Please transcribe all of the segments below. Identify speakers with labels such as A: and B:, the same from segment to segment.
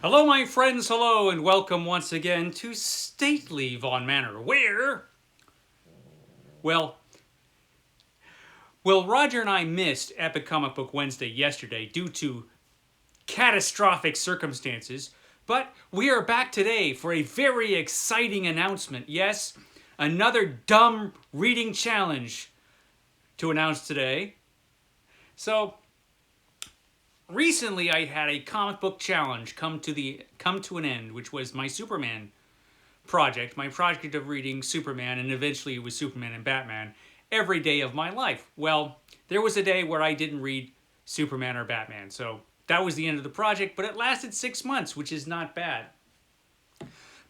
A: Hello, my friends, hello, and welcome once again to Stately Von Manor, where, well, Roger and I missed Epic Comic Book Wednesday yesterday due to catastrophic circumstances, but we are back today for a very exciting announcement. Yes, another dumb reading challenge to announce today. So, recently I had a comic book challenge come to an end, which was my Superman project, my project of reading Superman, and eventually it was Superman and Batman every day of my life. Well, there was a day where I didn't read Superman or Batman, so that was the end of the project, but it lasted 6 months, which is not bad.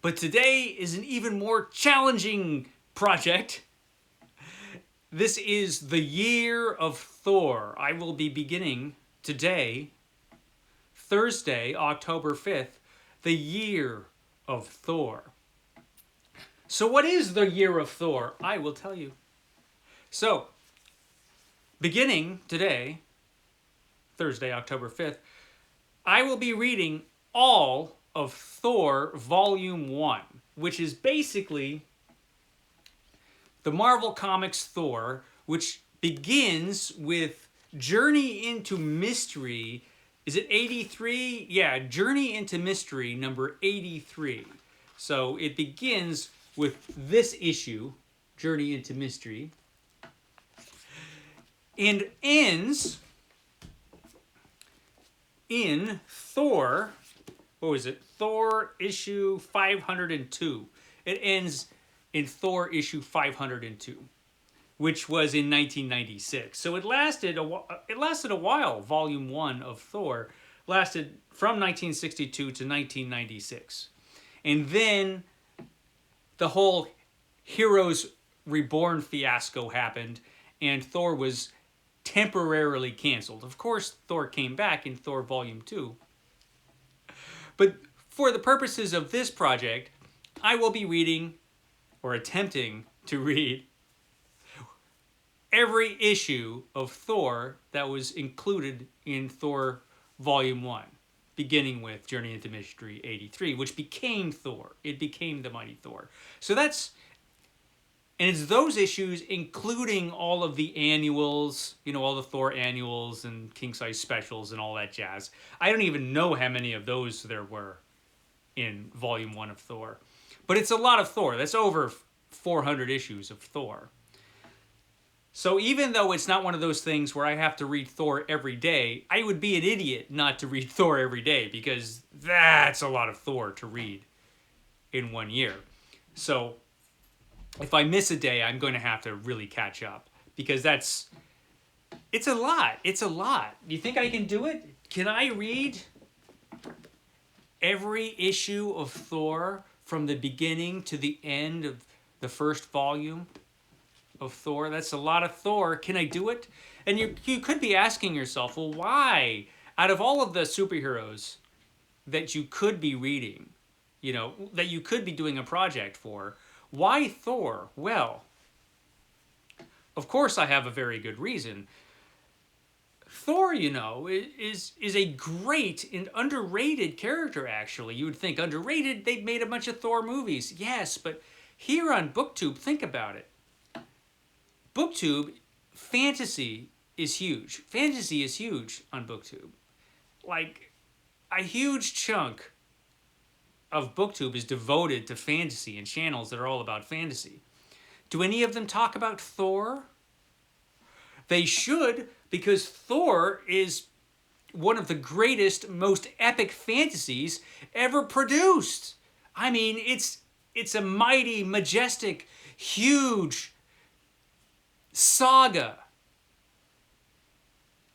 A: But today is an even more challenging project. This is the Year of Thor. I will be beginning today, Thursday, October 5th, the Year of Thor. So what is the Year of Thor? I will tell you. So, beginning today, Thursday, October 5th, I will be reading all of Thor Volume 1, which is basically the Marvel Comics Thor, which begins with Journey into Mystery. Is it 83? Yeah, Journey into Mystery, number 83. So it begins with this issue, Journey into Mystery, and ends in Thor, what was it? Thor issue 502. It ends in Thor issue 502, which was in 1996. So it lasted a while. Volume 1 of Thor lasted from 1962 to 1996. And then the whole Heroes Reborn fiasco happened, and Thor was temporarily canceled. Of course, Thor came back in Thor Volume 2. But for the purposes of this project, I will be reading, or attempting to read, every issue of Thor that was included in Thor Volume 1, beginning with Journey into Mystery 83, which became Thor. It became the Mighty Thor. So that's, and it's those issues, including all of the annuals, all the Thor annuals and king-size specials and all that jazz. I don't even know how many of those there were in Volume 1 of Thor. But it's a lot of Thor. That's over 400 issues of Thor. So even though it's not one of those things where I have to read Thor every day, I would be an idiot not to read Thor every day, because that's a lot of Thor to read in 1 year. So if I miss a day, I'm going to have to really catch up, because it's a lot. It's a lot. You think I can do it? Can I read every issue of Thor from the beginning to the end of the first volume of Thor? That's a lot of Thor. Can I do it? And you could be asking yourself, well, why? Out of all of the superheroes that you could be reading, that you could be doing a project for, why Thor? Well, of course I have a very good reason. Thor, is a great and underrated character, actually. You would think underrated, they've made a bunch of Thor movies. Yes, but here on BookTube, think about it. BookTube, fantasy is huge. Fantasy is huge on BookTube. Like, a huge chunk of BookTube is devoted to fantasy and channels that are all about fantasy. Do any of them talk about Thor? They should, because Thor is one of the greatest, most epic fantasies ever produced. I mean, it's a mighty, majestic, huge saga.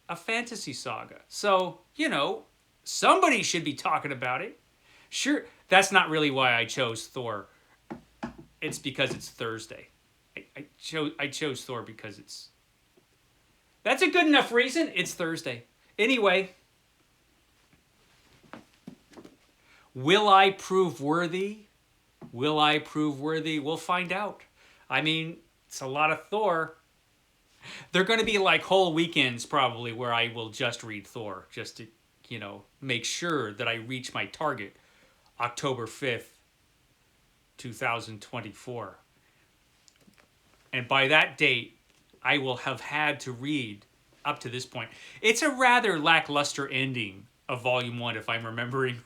A: A fantasy saga. So, somebody should be talking about it. Sure, that's not really why I chose Thor. It's because it's Thursday. I chose Thor because that's a good enough reason. It's Thursday. Anyway, will I prove worthy? Will I prove worthy? We'll find out. I mean, it's a lot of Thor. They're going to be like whole weekends probably where I will just read Thor, just to make sure that I reach my target, October 5th, 2024. And by that date, I will have had to read up to this point. It's a rather lackluster ending of Volume 1, if I'm remembering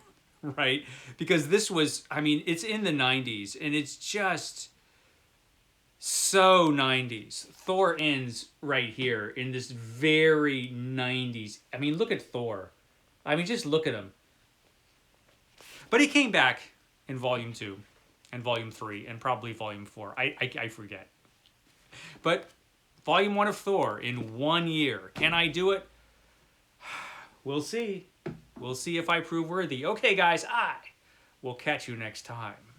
A: right. Because this was, it's in the 90s, and it's just so 90s. Thor ends right here in this very 90s. Look at Thor. Just look at him. But he came back in Volume 2 and Volume 3 and probably Volume 4. I forget. But Volume 1 of Thor in 1 year. Can I do it? We'll see. We'll see if I prove worthy. Okay, guys, I will catch you next time.